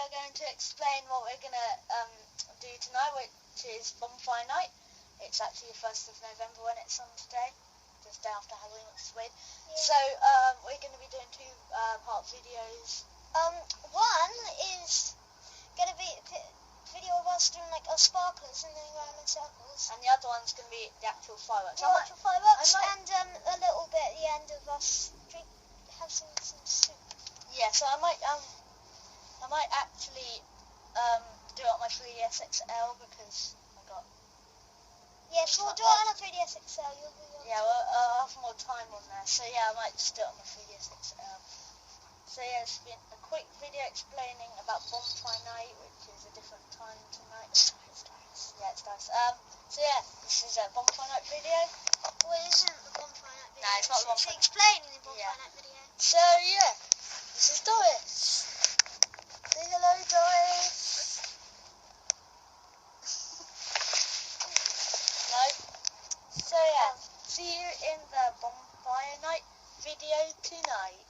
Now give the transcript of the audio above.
are going to explain what we're going to do tonight, which is Bonfire Night. It's actually the 1st of November when it's on today, just day after Halloween, which is weird. Yeah. So we're going to be doing two part videos. One is going to be a video of us doing like our sparklers and then going in circles. And the other one's going to be the actual fireworks. And a little bit at the end of us have some soup. Yeah, so I might actually do it on my 3DS XL because I got. Yes, we'll do it on a 3DS XL. Yeah, well, I'll have more time on there. So yeah, I might just do it on my 3DS XL. So yeah, it's been a quick video explaining about Bonfire Night, which is a different time tonight. It's dice. Yeah, it's dice. So yeah, this is a Bonfire Night video. Well, it isn't the Bonfire Night video. No, it's not the Bonfire Night. It's explaining the Bonfire Night video. So yeah, this is Doris. Say hello, Doris. No. So yeah, see you in the Bonfire Night video tonight.